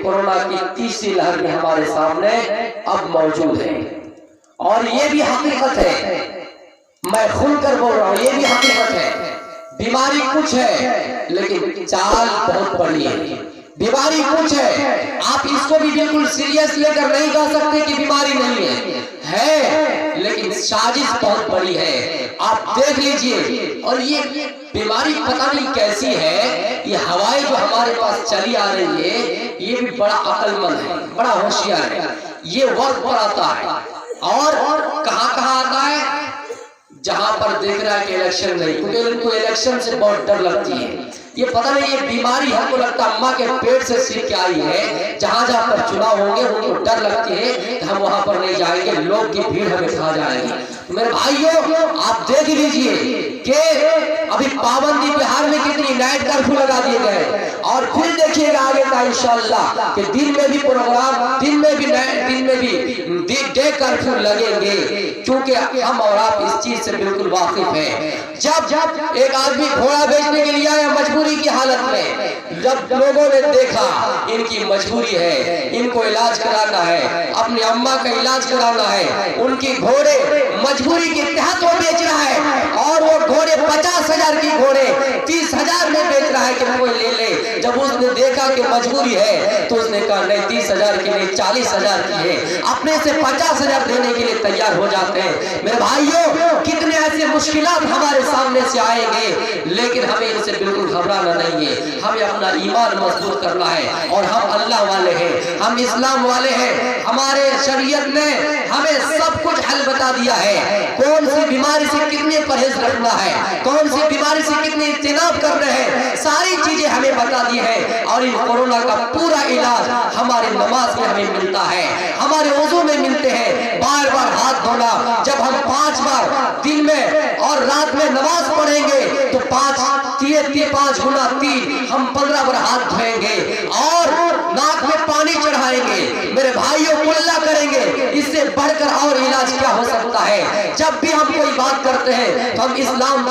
Corona کی تیسری لہر بھی ہمارے سامنے اب موجود ہے، اور یہ بھی حقیقت ہے، میں کھل کر بول رہا ہوں، یہ بھی حقیقت ہے، بیماری کچھ ہے لیکن چال بہت بڑی ہے، بیماری کچھ ہے، آپ اس کو بھی بالکل سیریس لے کر نہیں کہہ سکتے کہ بیماری نہیں ہے لیکن سازش بہت بڑی ہے، آپ دیکھ لیجئے۔ اور یہ بیماری پتہ نہیں کیسی ہے، یہ ہوائیں جو ہمارے پاس چلی آ رہی ہے، یہ بھی بڑا عقل مند ہے، بڑا ہوشیار ہے، یہ وقت پر آتا ہے، اور کہاں کہاں آتا ہے؟ جہاں پر دیکھ رہا ہے کہ الیکشن نہیں، کیونکہ ان کو الیکشن سے بہت ڈر لگتی ہے، یہ پتہ نہیں یہ بیماری ہم کو لگتا ہے اماں کے پیٹ سے سیکھ کے آئی ہے، جہاں جہاں پر چناؤ ہوں گے ان کو ڈر لگتی ہے کہ ہم وہاں پر نہیں جائیں گے، لوگ کی بھیڑ ہمیں کھا جائے گی۔ میرے بھائیوں آپ دیکھ لیجئے کہ ابھی پابندی بہار میں کتنی نائٹ کرفیو لگا دیے گئے، اور پھر دیکھیے گا آگے کا انشاءاللہ کہ دن میں بھی پروگرام، دن میں بھی ڈے کرفیو لگیں گے، کیونکہ ہم اور آپ اس چیز سے بالکل واقف ہیں۔ جب ایک آدمی گھوڑا بیچنے کے لیے آیا مجبوری کی حالت میں، جب لوگوں نے دیکھا ان کی مجبوری ہے، ان کو علاج کرانا ہے، اپنی اماں کا علاج کرانا ہے، ان کی گھوڑے مجبوری کے تحت وہ بیچ رہا ہے، اور وہ گھوڑے 50,000 کی گھوڑے 30,000 میں بیچ رہا ہے کہ کوئی لے لے۔ جب اس نے دیکھا کہ مجبوری ہے تو اس نے کہا نہیں 30,000 کے لیے 40,000 کی ہے، اپنے سے 50,000 دینے کے لیے تیار ہو جاتے ہیں۔ میرے بھائیوں کتنے ایسے مشکلات ہمارے سامنے سے آئیں گے، لیکن ہمیں ان سے بالکل گھبرانا نہیں ہے، ہمیں اپنا ایمان مضبوط کرنا ہے، اور ہم اللہ والے ہیں، ہم اسلام والے ہیں، ہمارے شریعت نے ہمیں سب کچھ حل بتا دیا ہے، کون سی بیماری سے کتنے پرہیز رکھنا ہے، کون سی بیماری سے کتنے اجتناب کرنا ہے، ساری چیزیں ہمیں بتا دی ہے، اور ان کورونا کا پورا علاج ہمارے نماز میں ہمیں ملتا ہے، ہمارے وضو میں ملتے ہیں، بار بار ہاتھ دھونا، جب ہم 5 بار دن میں اور رات میں نماز پڑھیں گے تو 5 گنا 3 ہم 15 بار ہاتھ دھوئیں گے، اور ناک میں پانی چڑھائیں گے۔ میرے بھائیوں کلّا کریں گے، اس سے بڑھ کر اور علاج کیا ہو سکتا ہے؟ جب بھی ہم کوئی بات کرتے ہیں تو ہم اسلام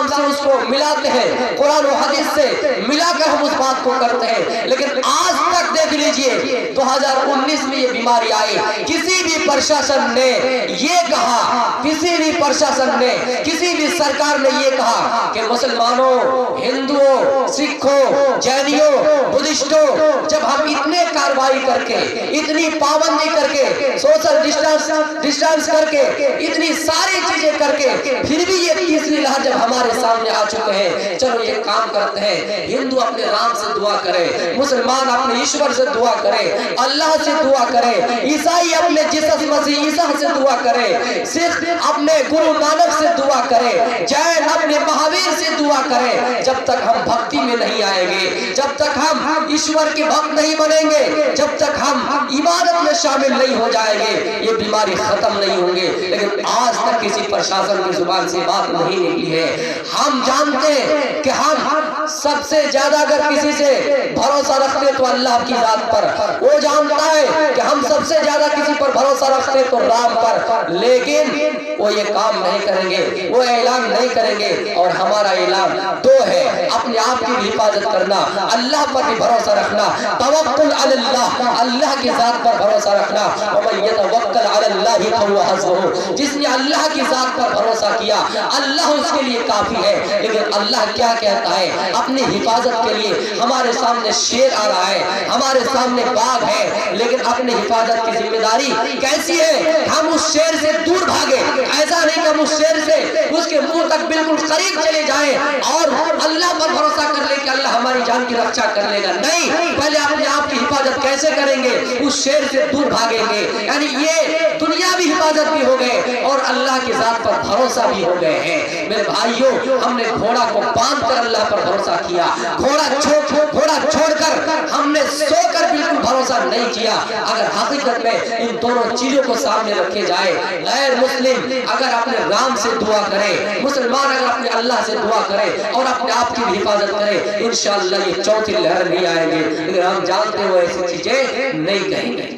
سے اس کو ملاتے ہیں، قرآن و حدیث سے ملا کر ہم اس بات کو کرتے ہیں، لیکن آج تک دیکھ لیجئے 2019 میں یہ بیماری آئی، کسی بھی پرشاسن نے یہ کہا، کسی بھی پرشاسن نے، کسی بھی سرکار نے یہ کہا کہ مسلمانوں، ہندوؤں، سکھوں، جینیوں، بدھسٹوں، جب ہم اتنے کاروائی کر کے، اتنی پابندی کر کے، سوشل ڈسٹنس کر کے، اتنی ساری چیزیں کر کے، پھر بھی یہ تیسری لہر جب ہمارے سامنے آ چکے ہیں، چلو یہ کام کرتے ہیں، ہندو اپنے رام سے دعا کرے، مسلمان اپنے ایشور سے دعا کرے، اللہ سے دعا کرے، عیسائی اپنے جیسس مسیح عیسیٰ سے دعا کرے، سکھ اپنے گرو نانک سے دعا کرے، جین اپنے مہاویر سے دعا کرے، جب تک ہم بھکتی میں نہیں آئیں گے، جب تک ہم ایشور کے بھکت نہیں بنیں گے، جب تک ہم عبادت میں شامل نہیں ہو جائیں گے، یہ بیماری ختم نہیں ہوں گے۔ لیکن آج تک کسی پرشاسن کی زبان سے بات نہیں نکلی ہے۔ ہم جانتے ہیں کہ ہم سب سے زیادہ اگر کسی سے بھروسہ رکھتے تو اللہ کی ذات پر، وہ جانتا ہے کہ ہم سب سے زیادہ کسی پر بھروسہ رکھتے تو رام پر، لیکن وہ یہ کام نہیں کریں گے، وہ اعلان نہیں کریں گے، اور ہمارا اعلان 2 ہے، اپنے آپ کی بھی حفاظت کرنا، اللہ پر بھی بھروسہ رکھنا، توکل علی اللہ، اللہ کی ذات پر بھروسہ رکھنا، ومن یتوکل علی اللہ فہو حسبہ، جس نے اللہ کی ذات پر بھروسہ کیا اللہ اس کے لیے کافی ہے۔ لیکن اللہ کیا کہتا ہے اپنی حفاظت کے لیے؟ ہمارے سامنے شیر آ رہا ہے، ہمارے سامنے باغ ہے، لیکن اپنی حفاظت کی ذمہ داری کیسی ہے؟ ہم اس شیر سے دور بھاگے، ایسا نہیں کہ ہم اس شیر سے اس کے منہ تک بالکل قریب چلے جائیں اور اللہ پر بھروسہ کر لیں کہ اللہ ہماری جان کی رکشا کر لے گا، نہیں، پہلے اپنے آپ کی حفاظت کیسے کریں گے؟ اس شیر سے دور بھاگیں گے، یعنی یہ دنیاوی حفاظت بھی ہو گئے اور اللہ کی ذات پر بھروسہ بھی ہو گئے ہیں۔ میرے بھائیوں ہم نے گھوڑا کو باندھ کر اللہ پر بھروسہ کیا، گھوڑا چھوڑ کر ہم نے سو کر بالکل بھروسہ نہیں کیا۔ اگر حقیقت میں ان دونوں چیزوں کو سامنے رکھے جائے، غیر مسلم اگر اپنے رام سے دعا کرے، مسلمان اگر اپنے اللہ سے دعا کرے اور اپنے آپ کی بھی حفاظت کرے، انشاءاللہ یہ چوتھی لہر نہیں آئے گی، لیکن ہم جانتے ہوئے ایسی چیزیں نہیں کہیں گے۔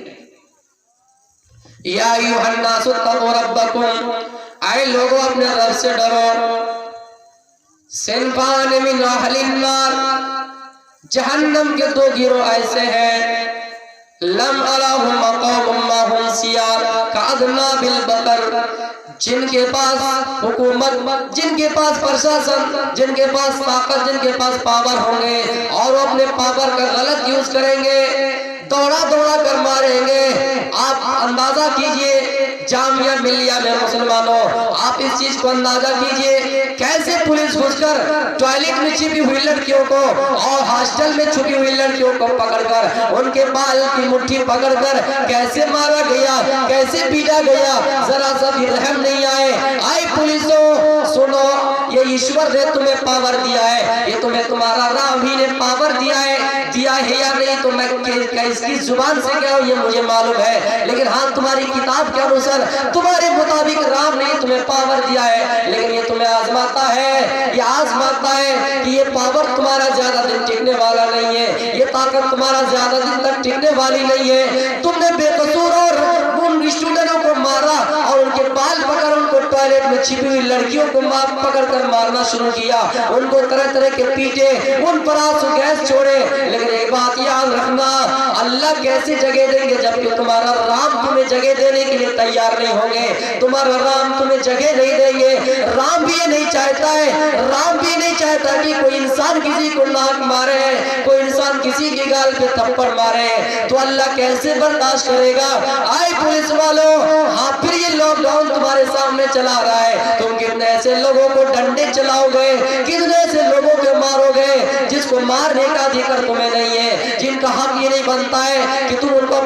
یا ایھا الناس اتقوا ربکم، اے لوگوں اپنے رب سے ڈرو، صنفان من اہل النار، جہنم کے 2 گروہ ایسے ہیں، لم اراہم قوم ما هم سیار کاذناب البقر، جن کے پاس حکومت، جن کے پاس پرشاسن، جن کے پاس طاقت، جن کے پاس پاور ہوں گے اور وہ اپنے پاور کا غلط یوز کریں گے، دوڑا دوڑا کر ماریں گے۔ آپ اندازہ کیجئے جامعہ ملیہ میں مسلمانوں، آپ اس چیز کو اندازہ کیجئے کیسے پولیس گھس کر ٹوائلٹ میں چھپی ہوئی لڑکیوں کو اور ہاسٹل میں چھپی ہوئی لڑکیوں کو پکڑ کر ان کے بال کی مٹھی پکڑ کر کیسے مارا گیا، کیسے پیٹا گیا، ذرا سا بھی رحم نہیں آئے۔ آئے پولیسوں سنو، یہ ایشور نے تمہیں پاور دیا ہے، یہ تمہیں تمہارا رام ہی نے پاور دیا ہے یا نہیں تو میں اس کی زبان سے کہا یہ مجھے معلوم ہے، لیکن ہاں تمہاری کتاب کے انوسار تمہارے مطابق رام نے تمہیں پاور دیا ہے، لیکن یہ تمہیں آزماتا ہے، یہ آزماتا ہے کہ یہ پاور تمہارا زیادہ دن ٹکنے والا نہیں ہے، یہ طاقت تمہارا زیادہ دن تک ٹکنے والی نہیں ہے۔ تم نے بے قصور اور ان اسٹوڈنٹوں کو مارا اور ان کے بال پکڑ ان کو ٹوائلٹ میں چھپی ہوئی لڑکیوں کو پکڑ کر مارنا شروع کیا، ان کو طرح طرح کے پیٹے، ان پر آنسو گیس چھوڑے، لیکن ایک بات یاد رکھنا، اللہ کیسے جگہ دیں گے جبکہ تمہارا رام تمہیں جگہ دینے کے لیے تیار نہیں ہوں گے، تمہارا رام تمہیں جگہ نہیں دیں گے۔ رام بھی یہ نہیں چاہتا ہے، رام بھی نہیں چاہتا کہ کوئی انسان کسی کو ناک مارے، کوئی انسان کسی کی گال پہ تھپڑ مارے، تو اللہ کیسے برداشت کرے گا؟ آئے پولیس والوں، ہاں پھر یہ لاک ڈاؤن تمہارے سامنے چلا رہا ہے، تم کتنے ایسے لوگوں کو ڈنڈے چلاؤ گے، کتنے ایسے لوگوں کو مارو گے جس کو مارنے کا ادھیکار تمہیں نہیں ہے، جن کا حق یہ نہیں بنتا ہے کہ تم ان کو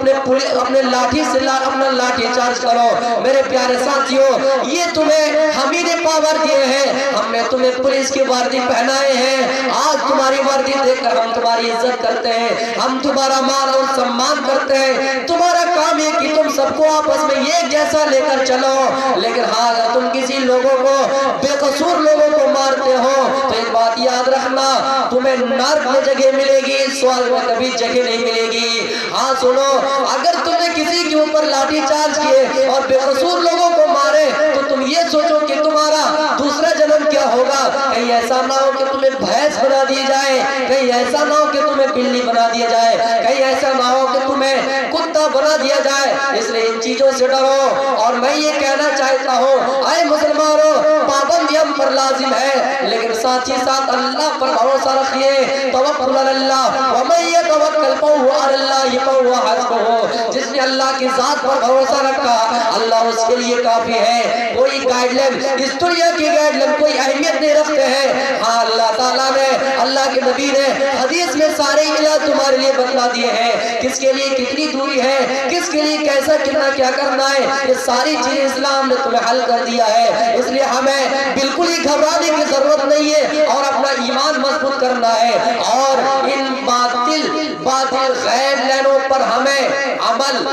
اپنے لاٹھی سے اپنا لاٹھی چارج کرو۔ میرے پیارے ساتھیوں، یہ تمہیں ہم ہی نے پاور دیے ہیں، ہم نے تمہیں پولیس کی وردی پہنائے ہیں، آج تمہاری وردی دیکھ کر ہم تمہاری عزت کرتے ہیں، ہم تمہارا مان اور سمان کرتے ہیں۔ تمہارا کام ہے کہ تم سب کو آپس میں ایک جیسا لے کر چلو، لیکن ہاں اگر تم کسی لوگوں کو، بے قصور لوگوں کو مارتے ہو تو ایک بات یاد رکھنا، تمہیں نرک میں جگہ ملے گی، سوال میں کبھی جگہ نہیں ملے گی۔ ہاں سنو، اگر تم نے کسی کے اوپر لاٹھی چارج کیے اور بے قصور لوگوں کو مارے تو تم یہ سوچو کہ تمہارا دوسرا جنم کیا ہوگا، کہیں ایسا نہ ہو کہ تمہیں بھینس بنا دی جائے، کہیں ایسا نہ ہو کہ تمہیں بلی بنا دیا جائے، کہیں ایسا نہ ہو کہ تمہیں کتا بنا دیا جائے، اس لیے ان چیزوں سے ڈرو۔ اور میں یہ کہنا چاہتا ہوں، اے مسلمانوں، پابندی ہم پر لازم ہے، لیکن ساتھ ہی ساتھ اللہ پر بھروسہ رکھیے، توکل علی اللہ، ومن یتوکل فہو علی اللہ فہو حسبہ، جس نے اللہ کی ذات پر بھروسہ رکھا اللہ اس کے لیے کافی ہے۔ کوئی گائیڈ لائن، اس دنیا کی گائیڈ لائن کوئی اہمیت نہیں رکھتے ہیں، ہاں اللہ تعالیٰ نے، اللہ کے نبی نے حدیث میں سارے علاج تمہارے لیے بتلا دیے ہیں، کس کے لیے کتنی دوری ہے، کس کے لیے کیسا کتنا کیا کرنا ہے، یہ ساری چیزیں اسلام نے تمہیں حل کر دیا ہے۔ اس لیے ہمیں بالکل ہی گھبرانے کی ضرورت نہیں ہے اور اپنا ایمان مضبوط کرنا ہے، اور ان باطل غیر لائنوں پر ہمیں عمل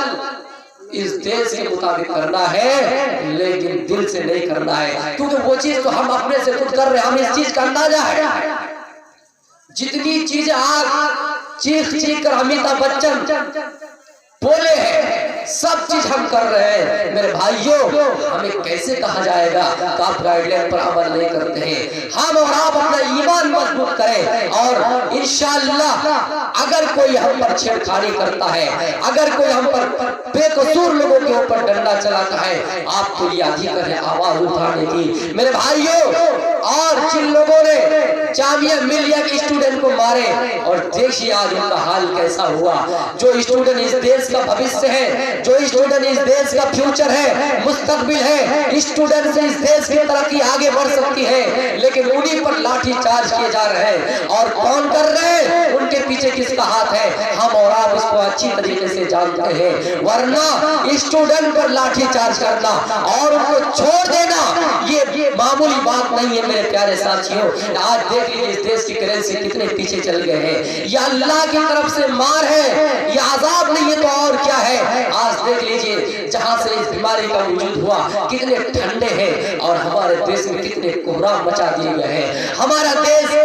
اس دیش کے مطابق کرنا ہے، لیکن دل سے نہیں کرنا ہے، کیونکہ وہ چیز تو ہم اپنے سے خود کر رہے ہیں، ہمیں اس چیز کا اندازہ ہے۔ جتنی چیزیں آج چیخ چیخ کر امیتابھ بچن بولے ہیں، سب چیز ہم کر رہے ہیں۔ میرے بھائیوں، ہمیں کیسے کہا جائے گا کہ آپ گائیڈ لائن پر عمل نہیں کرتے ہیں؟ ہم اور آپ اپنا ایمان مضبوط کریں، اور انشاءاللہ اگر کوئی ہم پر چھیڑ کھاڑی کرتا ہے، اگر کوئی ہم پر بے قصور لوگوں کے اوپر ڈنڈا چلاتا ہے، آپ کو یہ ادھیکار ہے آواز اٹھانے کی۔ میرے بھائیوں، اور جن لوگوں نے جامعہ ملیہ کے اسٹوڈنٹ کو مارے، اور دیکھیے آج ان کا حال کیسا ہوا، جو اسٹوڈنٹ اس دیش کا بھوشیہ ہے، جو اسٹوڈنٹ اس دیش کا فیوچر ہے، مستقبل ہے، اسٹوڈنٹ سے اس دیش کی ترقی آگے بڑھ سکتی ہے، لیکن انہی پر لاٹھی چارج کیے جا رہے ہیں، اور کون کر رہے ہیں؟ ان کے پیچھے کس کا ہاتھ ہے؟ ہم اور آپ اس کو اچھی طریقے سے جانتے ہیں، ورنہ اسٹوڈنٹ پر لاٹھی چارج کرنا اور ان کو چھوڑ دینا یہ معمولی بات نہیں ہے۔ میرے پیارے ساتھیوں، آج دیکھ لیجیے اس دیش کی کرنسی کتنے پیچھے چل گئے ہیں، یہ اللہ کی طرف سے مار ہے، یہ عذاب نہیں ہے تو اور کیا ہے۔ آج دیکھ لیجیے جہاں سے اس بیماری کا وجود ہوا کتنے ٹھنڈے ہیں، اور ہمارے دیش میں کتنے کوہرام مچا دیے گئے ہیں، ہمارا دیش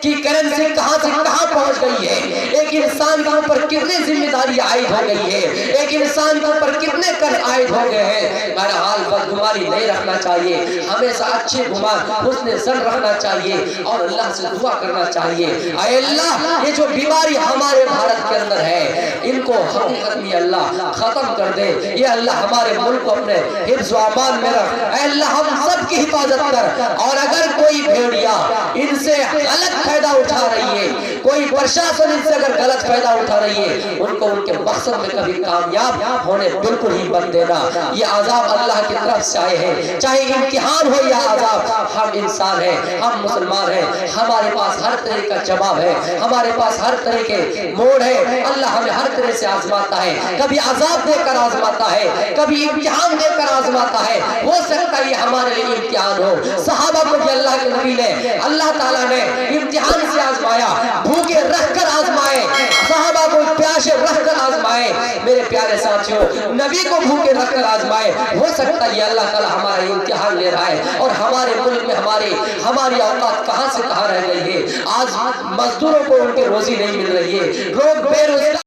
کی کرنسی کہاں سے کہاں پہنچ گئی ہے، ایک انسان کے اوپر کتنی ذمہ داری عائد ہو گئی ہے، ایک انسان کے اوپر کتنے قرض عائد ہو گئے ہیں۔ بہرحال بدگمانی نہیں رکھنا چاہیے، ہمیشہ اچھے گمان، حسن ظن رکھنا چاہیے، اور اللہ سے دعا کرنا چاہیے، اے اللہ یہ جو بیماری ہمارے بھارت کے اندر ہے، ان کو حقیقت میں اللہ ختم کر دے. یہ اللہ ہمارے ملک کو اپنے حفظ و امان میں رکھ. اے اللہ ہم سب کی حفاظت کر. اور اگر کوئی بھیڑیا ان سے غلط فائدہ اٹھا رہی ہے, کوئی پرشاسن ان سے اگر غلط فائدہ اٹھا رہی ہے, ان کو ان کے مقصد میں کبھی کامیاب ہونے بالکل ہی مت دینا. یہ عذاب اللہ کی طرف سے آئے ہیں, چاہے امتحان ہو یا عذاب. ہم انسان ہیں, ہم مسلمان ہیں, ہمارے پاس ہر طرح کا جواب ہے, ہمارے پاس ہر طرح کے موڑ ہے. اللہ ہمیں ہر طرح سے آزماتا ہے, کبھی عذاب دے کر آزماتا ہے, کبھی امتحان دے کر آزماتا ہے. ہو سکتا ہے یہ ہمارے لیے امتحان ہو. صحابہ کو بھی اللہ کے نبی نے, اللہ تعالیٰ نے امتحان سے آزمایا, بھوکے رکھ کر آزمائے, صحابہ کو پیاسے رکھ کر آزمائے. میرے پیارے ساتھیوں, نبی کو بھوکے رکھ کر آزمائے. ہو سکتا ہے یہ اللہ تعالیٰ ہمارا امتحان لے رہا ہے, اور ہمارے ملک میں ہماری اوقات کہاں سے کہاں رہ گئی ہے. آج مزدوروں کو ان کی روزی نہیں مل رہی ہے, لوگ بے روزگار